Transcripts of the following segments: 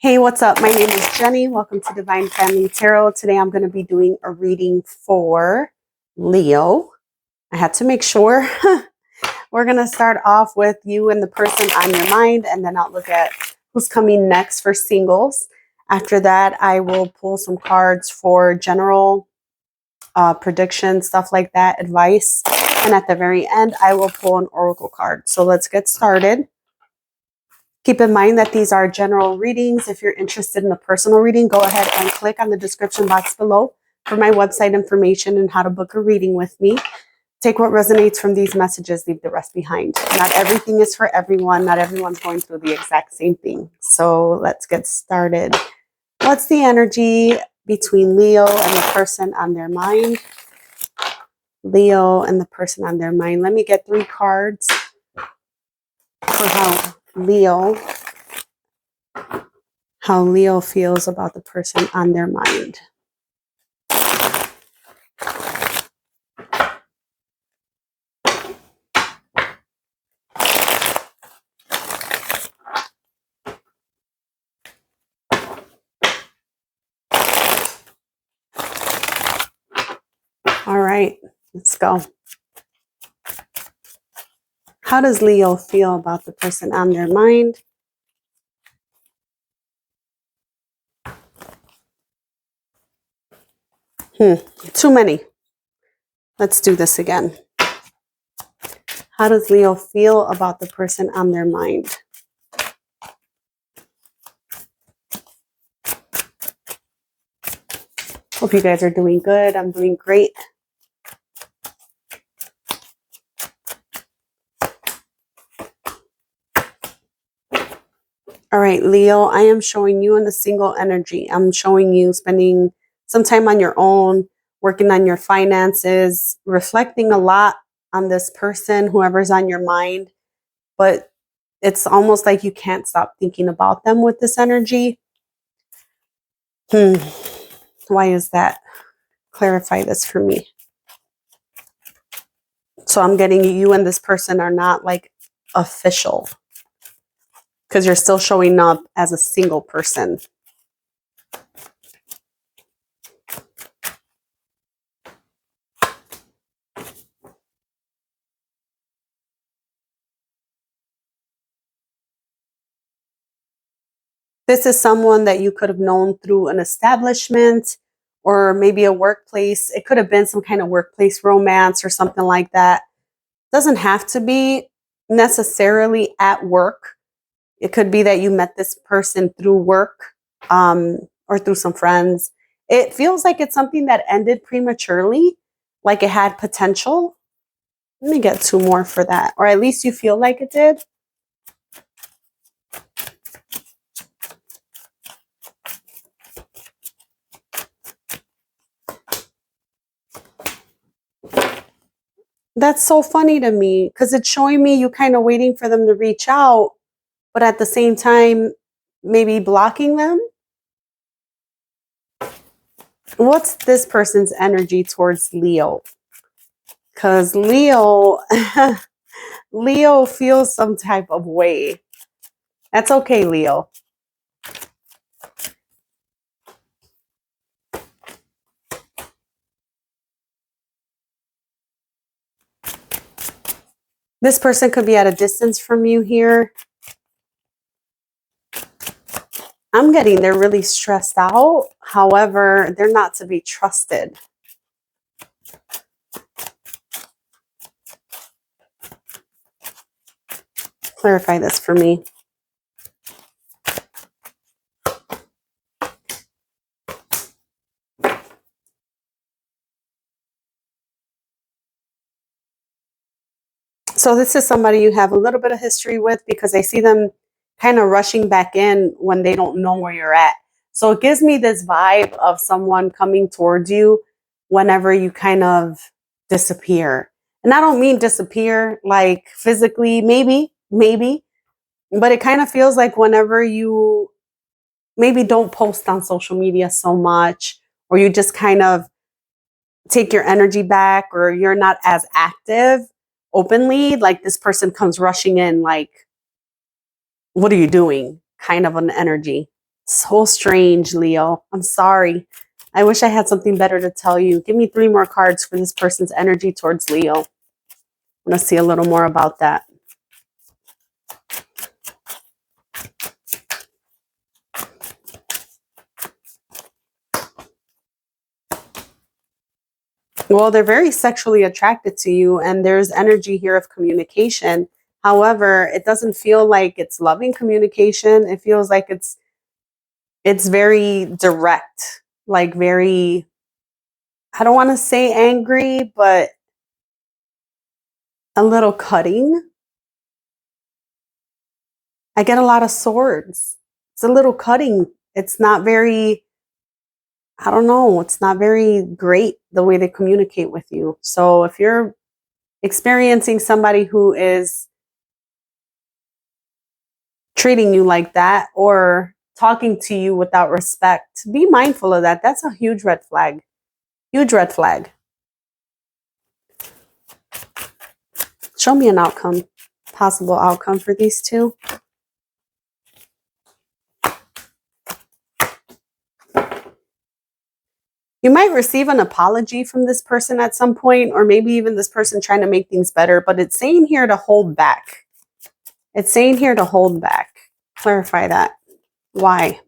Hey, what's up? My name is Jenny. Welcome to Divine Family Tarot. Today I'm going to be doing a reading for Leo. I had to make sure. We're going to start off with you and the person on your mind, and then I'll look at who's coming next for singles. After that, I will pull some cards for general predictions, stuff like that, advice. And at the very end, I will pull an oracle card. So let's get started. Keep in mind that these are general readings. If you're interested in a personal reading, go ahead and click on the description box below for my website information and how to book a reading with me. Take what resonates from these messages, leave the rest behind. Not everything is for everyone. Not everyone's going through the exact same thing. So let's get started. What's the energy between Leo and the person on their mind? Leo and the person on their mind. Let me get 3 cards for how Leo feels about the person on their mind. All right, let's go. How does Leo feel about the person on their mind? Too many. Let's do this again. How does Leo feel about the person on their mind? Hope you guys are doing good. I'm doing great. All right, Leo, I am showing you in the single energy. I'm showing you spending some time on your own, working on your finances, reflecting a lot on this person, whoever's on your mind. But it's almost like you can't stop thinking about them with this energy. Why is that? Clarify this for me. So I'm getting you and this person are not like official because you're still showing up as a single person. This is someone that you could have known through an establishment or maybe a workplace. It could have been some kind of workplace romance or something like that. Doesn't have to be necessarily at work. It could be that you met this person through work or through some friends. It feels like it's something that ended prematurely, like it had potential. Let me get 2 more for that, or at least you feel like it did. That's so funny to me because it's showing me you kind of waiting for them to reach out, but at the same time, maybe blocking them. What's this person's energy towards Leo? Because Leo feels some type of way. That's okay, Leo. This person could be at a distance from you here. I'm getting they're really stressed out. However, they're not to be trusted. Clarify this for me. So this is somebody you have a little bit of history with because I see them kind of rushing back in when they don't know where you're at. So it gives me this vibe of someone coming towards you whenever you kind of disappear. And I don't mean disappear like physically, maybe, but it kind of feels like whenever you maybe don't post on social media so much, or you just kind of take your energy back, or you're not as active openly, like this person comes rushing in like, what are you doing? Kind of an energy. So strange, Leo. I'm sorry. I wish I had something better to tell you. Give me 3 more cards for this person's energy towards Leo. I want to see a little more about that. Well, they're very sexually attracted to you, and there's energy here of communication. However, it doesn't feel like it's loving communication. It feels like it's very direct, like very, I don't want to say angry, but a little cutting. I get a lot of swords. It's a little cutting. It's not very, I don't know, it's not very great the way they communicate with you. So if you're experiencing somebody who is treating you like that or talking to you without respect, be mindful of that. That's a huge red flag. Huge red flag. Show me an outcome, possible outcome for these two. You might receive an apology from this person at some point, or maybe even this person trying to make things better, but it's saying here to hold back. It's saying here to hold back. Clarify that. Why?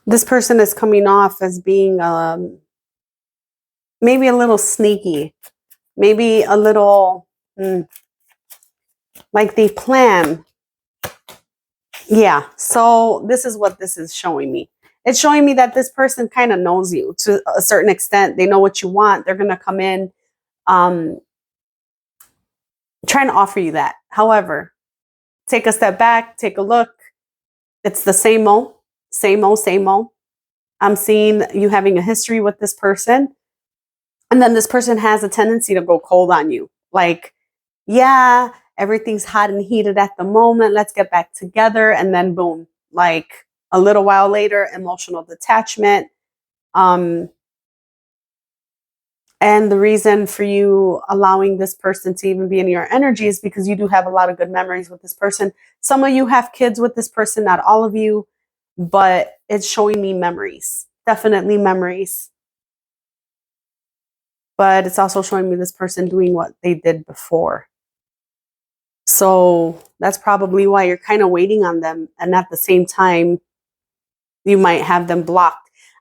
This person is coming off as being maybe a little sneaky, maybe a little like they plan. Yeah, so this is what this is showing me. It's showing me that this person kind of knows you to a certain extent. They know what you want. They're going to come in trying to offer you that. However, take a step back, take a look. It's the same old, same old, same old. I'm seeing you having a history with this person. And then this person has a tendency to go cold on you. Like, yeah, everything's hot and heated at the moment. Let's get back together. And then boom, like a little while later, emotional detachment. And the reason for you allowing this person to even be in your energy is because you do have a lot of good memories with this person. Some of you have kids with this person, not all of you, but it's showing me memories, definitely memories. But it's also showing me this person doing what they did before. So that's probably why you're kind of waiting on them. And at the same time, you might have them blocked.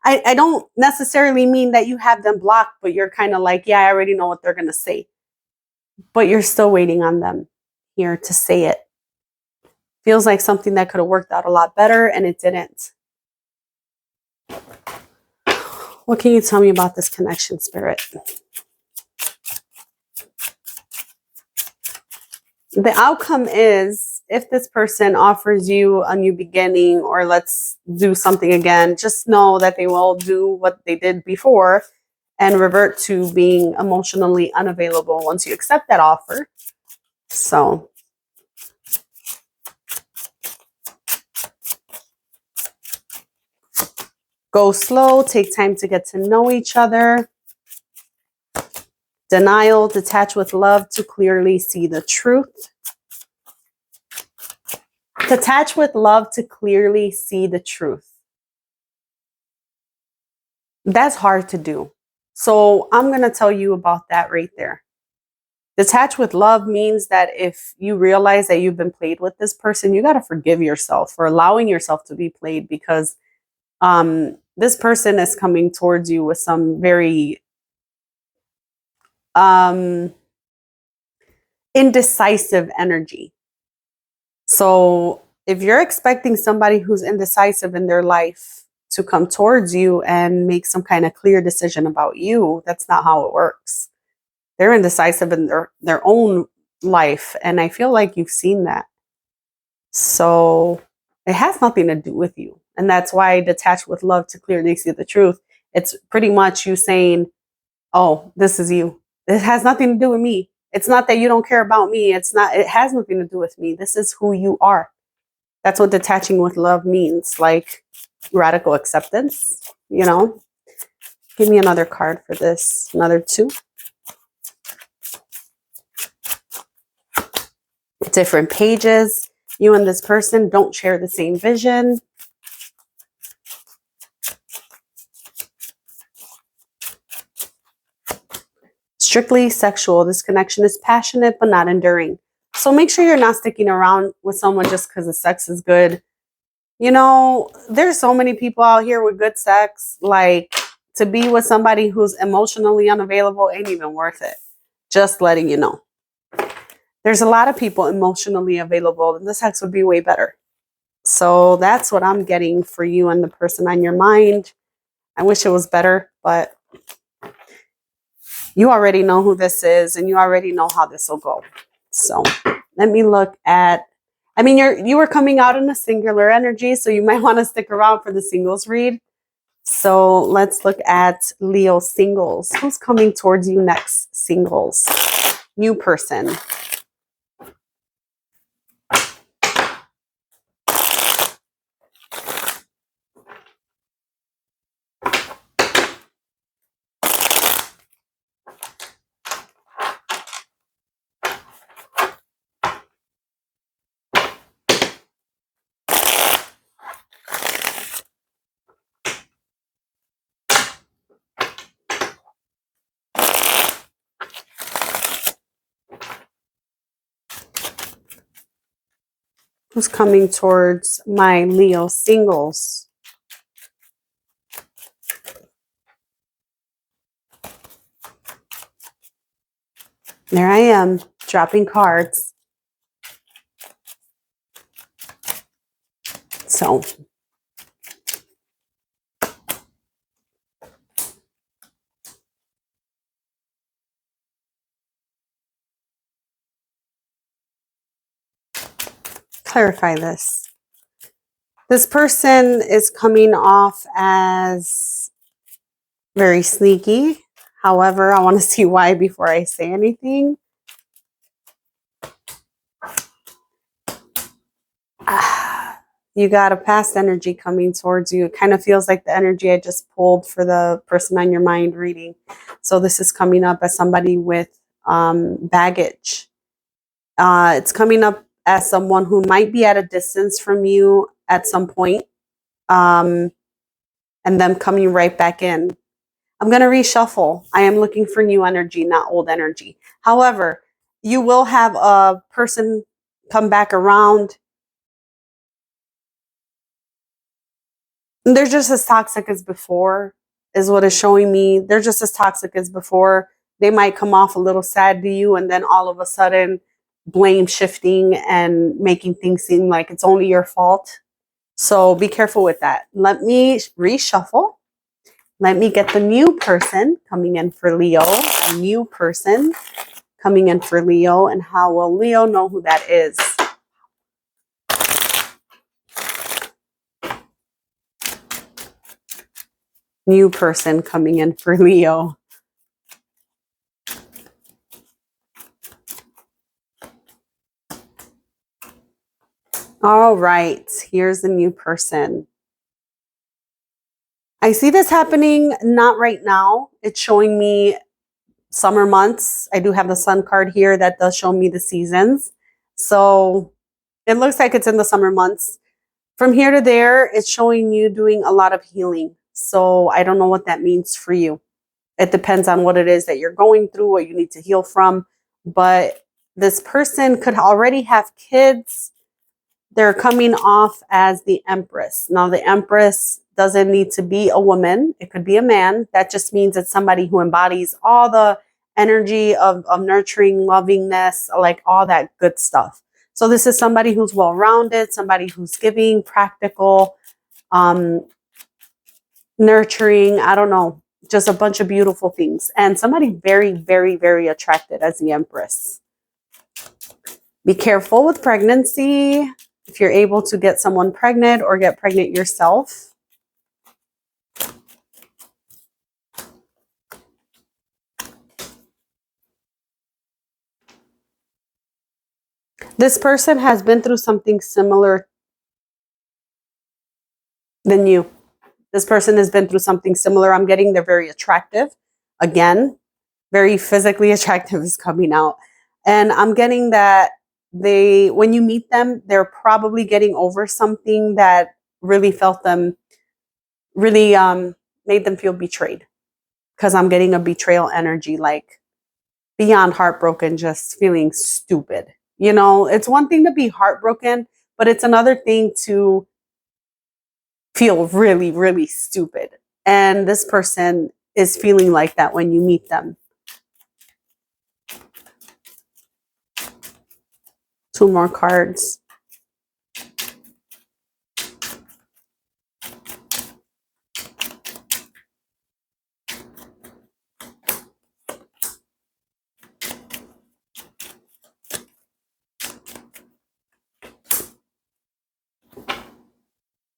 I don't necessarily mean that you have them blocked, but you're kind of like, yeah, I already know what they're going to say. But you're still waiting on them here to say it. Feels like something that could have worked out a lot better, and it didn't. What can you tell me about this connection, Spirit? The outcome is, if this person offers you a new beginning or let's do something again, just know that they will do what they did before and revert to being emotionally unavailable once you accept that offer. So go slow, take time to get to know each other. Denial, detach with love to clearly see the truth. Detach with love to clearly see the truth. That's hard to do. So I'm going to tell you about that right there. Detach with love means that if you realize that you've been played with this person, you got to forgive yourself for allowing yourself to be played, because this person is coming towards you with some very indecisive energy. So if you're expecting somebody who's indecisive in their life to come towards you and make some kind of clear decision about you, that's not how it works. They're indecisive in their own life. And I feel like you've seen that. So it has nothing to do with you. And that's why I detach with love to clearly see the truth. It's pretty much you saying, oh, this is you. It has nothing to do with me. It's not that you don't care about me. It has nothing to do with me. This is who you are. That's what detaching with love means, like radical acceptance, you know. Give me another card for this, another 2. Different pages. You and this person don't share the same vision. Strictly sexual. This connection is passionate but not enduring. So make sure you're not sticking around with someone just because the sex is good. You know, there's so many people out here with good sex. Like, to be with somebody who's emotionally unavailable ain't even worth it. Just letting you know. There's a lot of people emotionally available, and the sex would be way better. So that's what I'm getting for you and the person on your mind. I wish it was better, but you already know who this is and you already know how this will go. So let me look at, I mean, you were coming out in a singular energy, so you might want to stick around for the singles read. So let's look at Leo singles. Who's coming towards you next? Singles. New person. Who's coming towards my Leo singles? There I am, dropping cards. So clarify this. This person is coming off as very sneaky. However, I want to see why before I say anything. You got a past energy coming towards you. It kind of feels like the energy I just pulled for the person on your mind reading. So this is coming up as somebody with baggage. It's coming up as someone who might be at a distance from you at some point, and them coming right back in. I'm going to reshuffle. I am looking for new energy, not old energy. However, you will have a person come back around. They're just as toxic as before, is what is showing me. They're just as toxic as before. They might come off a little sad to you, and then all of a sudden, blame shifting and making things seem like it's only your fault. So be careful with that. Let me reshuffle. Let me get the new person coming in for Leo. A new person coming in for Leo. And how will Leo know who that is? New person coming in for Leo. All right. Here's the new person. I see this happening not right now. It's showing me summer months. I do have the sun card here that does show me the seasons. So it looks like it's in the summer months. From here to there, it's showing you doing a lot of healing. So I don't know what that means for you. It depends on what it is that you're going through, what you need to heal from. But this person could already have kids. They're coming off as the Empress. Now, the Empress doesn't need to be a woman. It could be a man. That just means it's somebody who embodies all the energy of nurturing, lovingness, like all that good stuff. So this is somebody who's well-rounded, somebody who's giving, practical, nurturing, I don't know, just a bunch of beautiful things. And somebody very, very, very attracted as the Empress. Be careful with pregnancy. If you're able to get someone pregnant or get pregnant yourself. This person has been through something similar than you. This person has been through something similar. I'm getting they're very attractive. Again, very physically attractive is coming out. And I'm getting that when you meet them, they're probably getting over something that really really made them feel betrayed. Because I'm getting a betrayal energy, like beyond heartbroken, just feeling stupid. You know, it's one thing to be heartbroken, but it's another thing to feel really, really stupid. And this person is feeling like that when you meet them. Two more cards.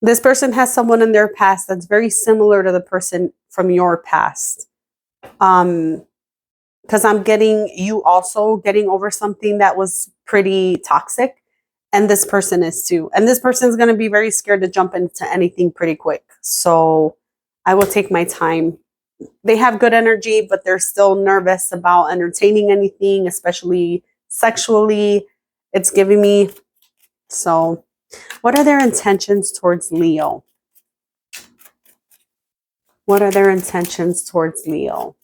This person has someone in their past that's very similar to the person from your past. Because I'm getting you also getting over something that was pretty toxic. And this person is too. And this person is going to be very scared to jump into anything pretty quick. So I will take my time. They have good energy, but they're still nervous about entertaining anything, especially sexually. It's giving me. So, what are their intentions towards Leo? What are their intentions towards Leo?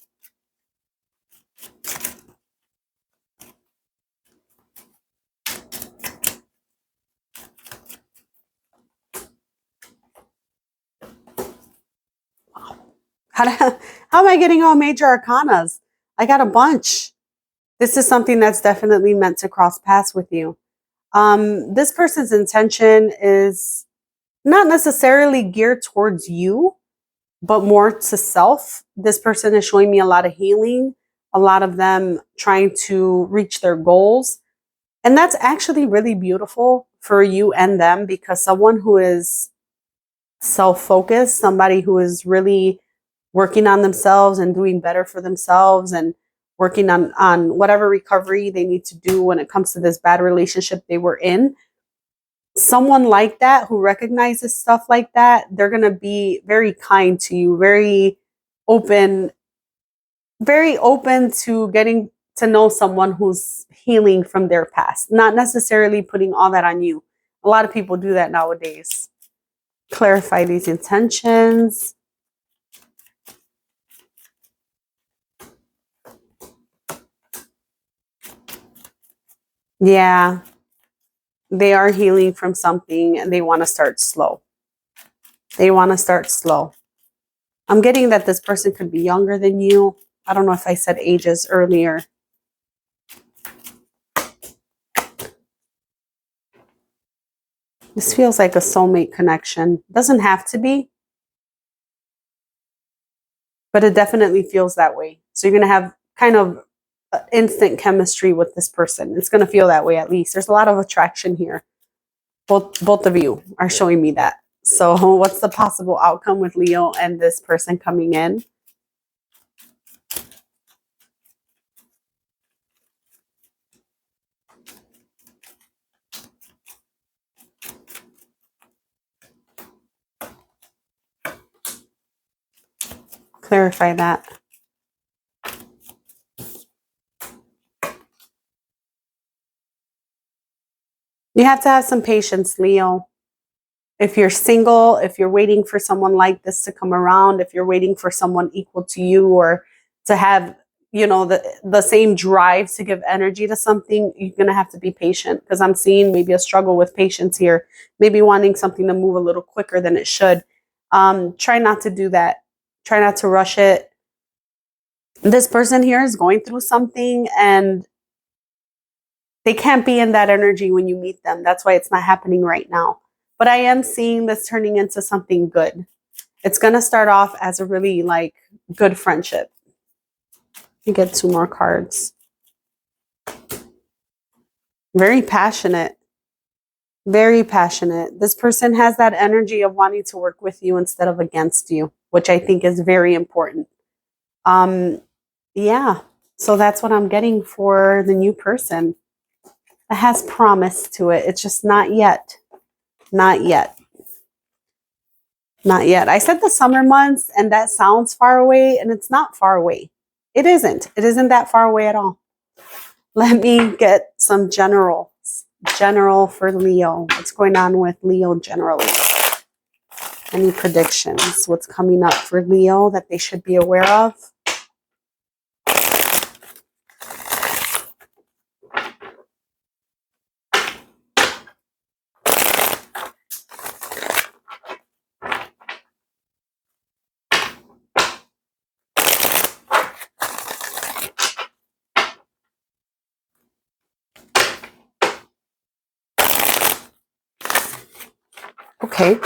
How am I getting all major arcanas? I got a bunch. This is something that's definitely meant to cross paths with you. This person's intention is not necessarily geared towards you, but more to self. This person is showing me a lot of healing, a lot of them trying to reach their goals. And that's actually really beautiful for you and them, because someone who is self-focused, somebody who is really working on themselves and doing better for themselves and working on whatever recovery they need to do when it comes to this bad relationship they were in. Someone like that who recognizes stuff like that, they're going to be very kind to you, open, very open to getting to know someone who's healing from their past, not necessarily putting all that on you. A lot of people do that nowadays. Clarify these intentions. Yeah, they are healing from something and they want to start slow. They want to start slow. I'm getting that this person could be younger than you. I don't know if I said ages earlier. This feels like a soulmate connection. Doesn't have to be, but it definitely feels that way. So you're going to have kind of instant chemistry with this person. It's going to feel that way, at least. There's a lot of attraction here. Both of you are showing me that. So what's the possible outcome with Leo and this person coming in? Clarify that. You have to have some patience, Leo. If you're single, if you're waiting for someone like this to come around, if you're waiting for someone equal to you or to have, the same drive to give energy to something, you're going to have to be patient, because I'm seeing maybe a struggle with patience here, maybe wanting something to move a little quicker than it should. Try not to do that. Try not to rush it. This person here is going through something and they can't be in that energy when you meet them. That's why it's not happening right now. But I am seeing this turning into something good. It's going to start off as a really good friendship. You get two more cards. Very passionate. Very passionate. This person has that energy of wanting to work with you instead of against you, which I think is very important. Yeah. So that's what I'm getting for the new person. It has promise to it. It's just not yet. Not yet. Not yet. I said the summer months, and that sounds far away, and it's not far away. It isn't. It isn't that far away at all. Let me get some general for Leo. What's going on with Leo generally? Any predictions? What's coming up for Leo that they should be aware of? Okay.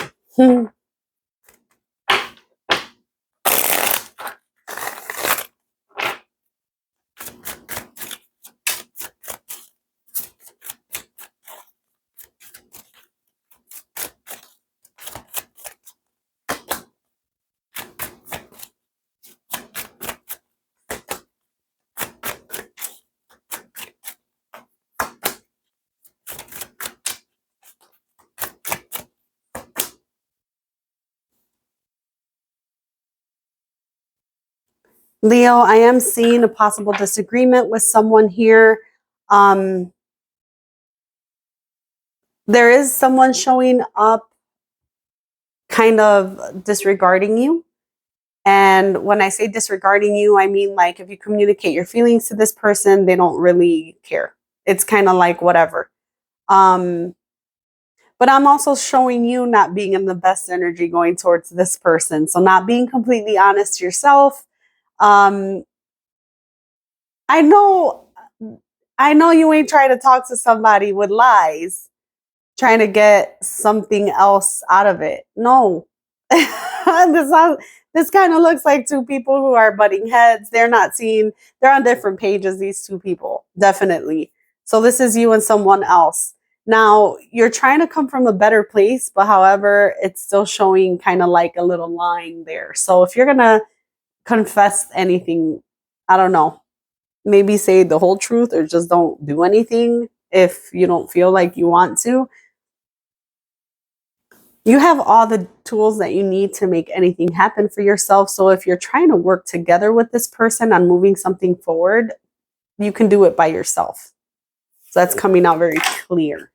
Leo, I am seeing a possible disagreement with someone here. There is someone showing up kind of disregarding you. And when I say disregarding you, I mean like if you communicate your feelings to this person, they don't really care. It's kind of like whatever. But I'm also showing you not being in the best energy going towards this person. So not being completely honest to yourself. I know you ain't trying to talk to somebody with lies, trying to get something else out of it. No. This kind of looks like two people who are butting heads. They're on different pages, these two people, definitely. So this is you and someone else. Now, you're trying to come from a better place, but however, it's still showing kind of like a little line there. So if you're going to confess anything, I don't know, maybe say the whole truth or just don't do anything if you don't feel like you want to. You have all the tools that you need to make anything happen for yourself. So if you're trying to work together with this person on moving something forward, you can do it by yourself. So that's coming out very clear.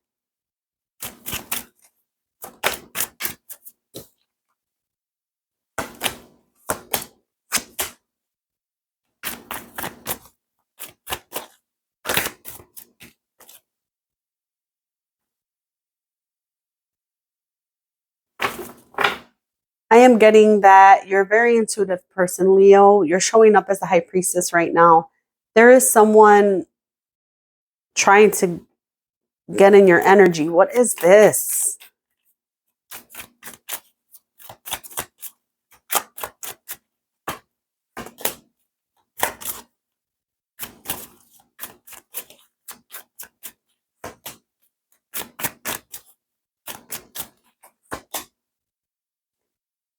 I am getting that you're a very intuitive person, Leo. You're showing up as the high priestess right now. There is someone trying to get in your energy. What is this?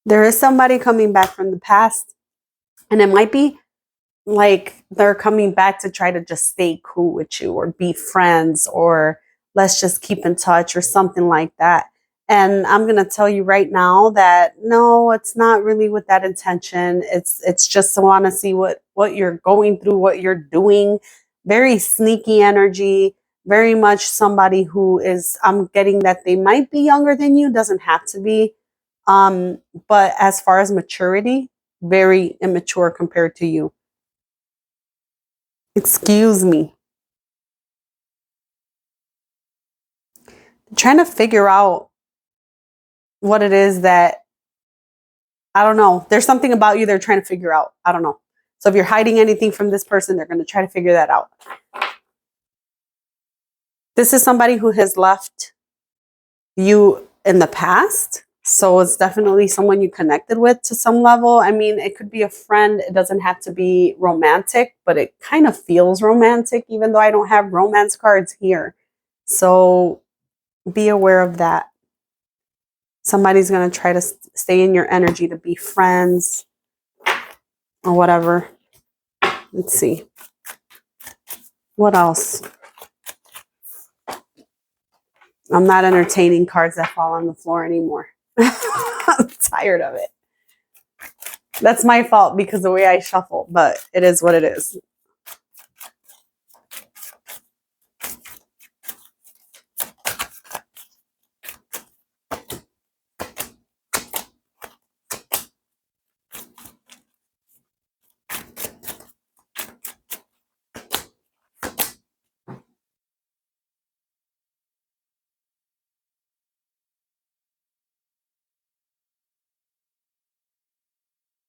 There is somebody coming back from the past, and it might be like they're coming back to try to just stay cool with you or be friends or let's just keep in touch or something like that. And I'm going to tell you right now that no, it's not really with that intention. It's just to want to see what you're going through, what you're doing. Very sneaky energy, very much somebody who is, I'm getting that they might be younger than you, doesn't have to be. But as far as maturity, very immature compared to you. Excuse me. I'm trying to figure out what it is that, I don't know. There's something about you they're trying to figure out. I don't know. So if you're hiding anything from this person, they're going to try to figure that out. This is somebody who has left you in the past. So it's definitely someone you connected with to some level. I mean, it could be a friend. It doesn't have to be romantic, but it kind of feels romantic, even though I don't have romance cards here. So be aware of that. Somebody's going to try to stay in your energy to be friends or whatever. Let's see. What else? I'm not entertaining cards that fall on the floor anymore. I'm tired of it. That's my fault because of the way I shuffle, but it is what it is.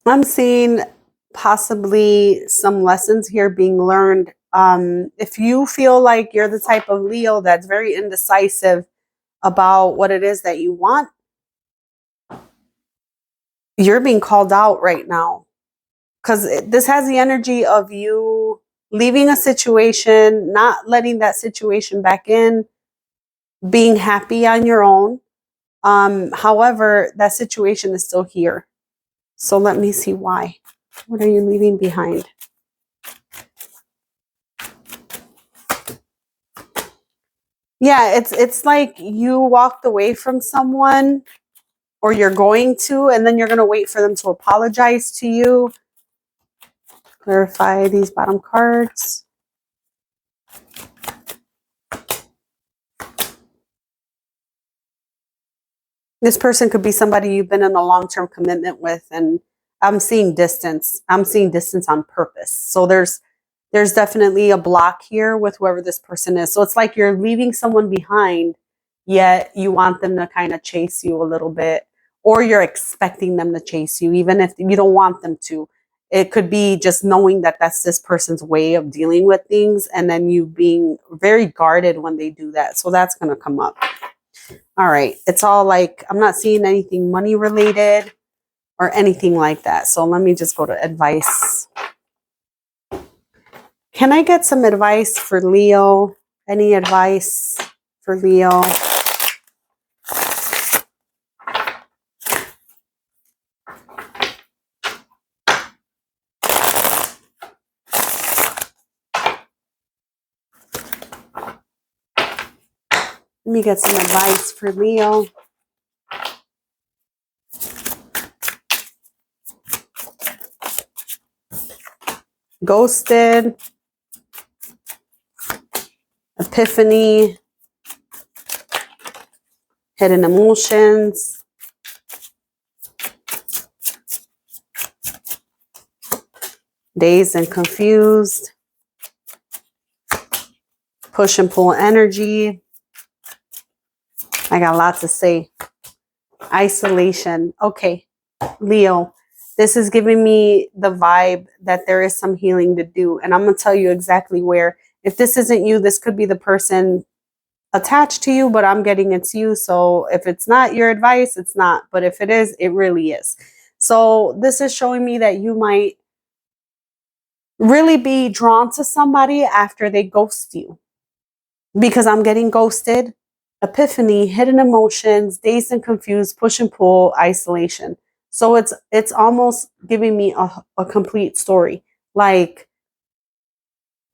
I'm seeing possibly some lessons here being learned. If you feel like you're the type of Leo that's very indecisive about what it is that you want, you're being called out right now, because this has the energy of you leaving a situation, not letting that situation back in, being happy on your own. However, that situation is still here. So let me see why. What are you leaving behind? Yeah, it's like you walked away from someone, or you're going to, and then you're going to wait for them to apologize to you. Clarify these bottom cards. This person could be somebody you've been in a long-term commitment with, and I'm seeing distance. I'm seeing distance on purpose. So there's definitely a block here with whoever this person is. So it's like you're leaving someone behind, yet you want them to kind of chase you a little bit, or you're expecting them to chase you, even if you don't want them to. It could be just knowing that that's this person's way of dealing with things, and then you being very guarded when they do that. So that's going to come up. All right. It's all like, I'm not seeing anything money related or anything like that. So let me just go to advice. Can I get some advice for Leo? Any advice for Leo? Let me get some advice for Leo. Ghosted. Epiphany. Hidden emotions. Dazed and confused. Push and pull energy. I got a lot to say. Isolation. Okay, Leo, this is giving me the vibe that there is some healing to do. And I'm going to tell you exactly where. If this isn't you, this could be the person attached to you, but I'm getting it's you. So if it's not your advice, it's not. But if it is, it really is. So this is showing me that you might really be drawn to somebody after they ghost you, because I'm getting ghosted, epiphany, hidden emotions, dazed and confused, push and pull, isolation. So it's almost giving me a complete story. Like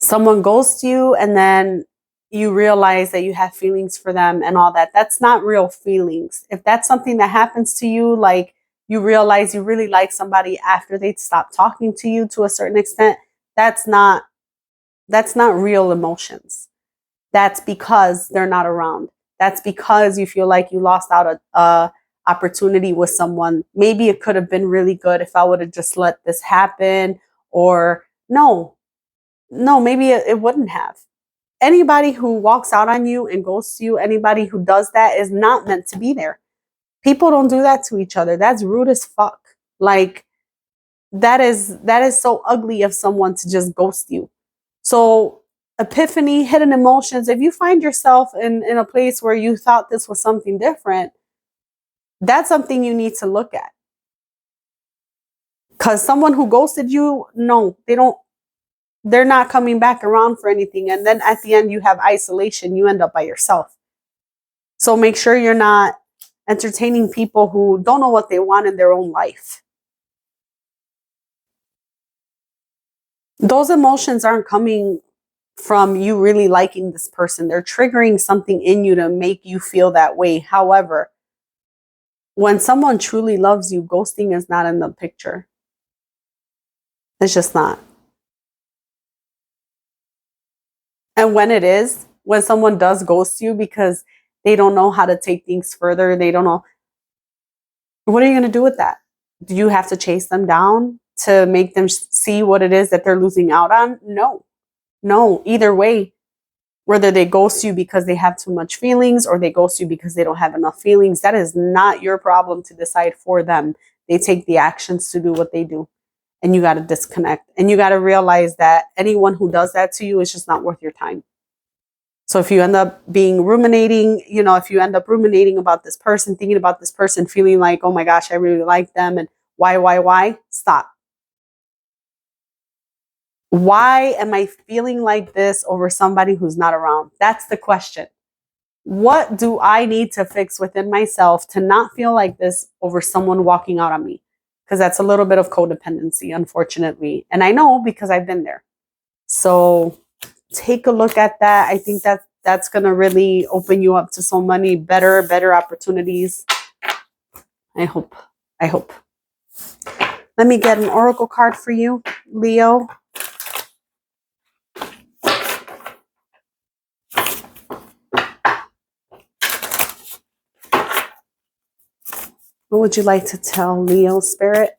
someone ghosts you, and then you realize that you have feelings for them and all that. That's not real feelings. If that's something that happens to you, like you realize you really like somebody after they stop talking to you to a certain extent, that's not real emotions. That's because they're not around. That's because you feel like you lost out a opportunity with someone. Maybe it could have been really good if I would have just let this happen. Or no, maybe it wouldn't have. Anybody who walks out on you and ghosts you, anybody who does that is not meant to be there. People don't do that to each other. That's rude as fuck. Like that is so ugly of someone to just ghost you. So epiphany, hidden emotions, if you find yourself in a place where you thought this was something different, that's something you need to look at. Because someone who ghosted you, no, they're not coming back around for anything. And then at the end, you have isolation. You end up by yourself. So make sure you're not entertaining people who don't know what they want in their own life. Those emotions aren't coming from you really liking this person. They're triggering something in you to make you feel that way. However, When someone truly loves you, ghosting is not in the picture. It's just not. And when it is, when someone does ghost you because they don't know how to take things further, they don't know, what are you going to do with that? Do you have to chase them down to make them see what it is that they're losing out on? No. No, either way, whether they ghost you because they have too much feelings or they ghost you because they don't have enough feelings, that is not your problem to decide for them. They take the actions to do what they do. And you got to disconnect. And you got to realize that anyone who does that to you is just not worth your time. So if you end up ruminating about this person, thinking about this person, feeling like, oh my gosh, I really like them, and why, stop. Why am I feeling like this over somebody who's not around? That's the question. What do I need to fix within myself to not feel like this over someone walking out on me? Because that's a little bit of codependency, unfortunately. And I know because I've been there. So take a look at that. I think that's going to really open you up to so many better opportunities. I hope. Let me get an oracle card for you, Leo. What would you like to tell Leo, Spirit?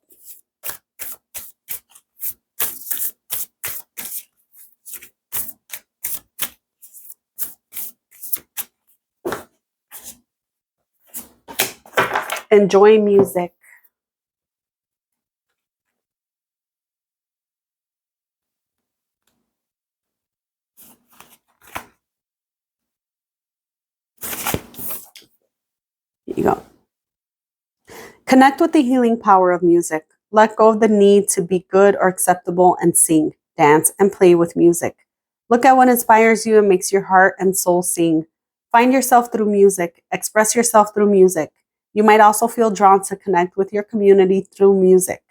Enjoy music. Here you go. Connect with the healing power of music. Let go of the need to be good or acceptable and sing, dance, and play with music. Look at what inspires you and makes your heart and soul sing. Find yourself through music. Express yourself through music. You might also feel drawn to connect with your community through music.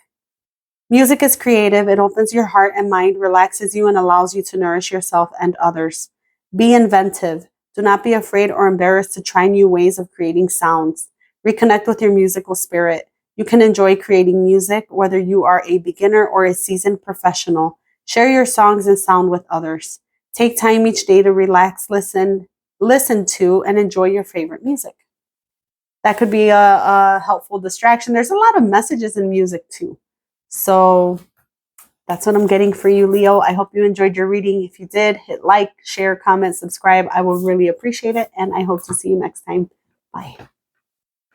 Music is creative. It opens your heart and mind, relaxes you, and allows you to nourish yourself and others. Be inventive. Do not be afraid or embarrassed to try new ways of creating sounds. Reconnect with your musical spirit. You can enjoy creating music, whether you are a beginner or a seasoned professional. Share your songs and sound with others. Take time each day to relax, listen to, and enjoy your favorite music. That could be a helpful distraction. There's a lot of messages in music too. So that's what I'm getting for you, Leo. I hope you enjoyed your reading. If you did, hit like, share, comment, subscribe. I will really appreciate it. And I hope to see you next time. Bye.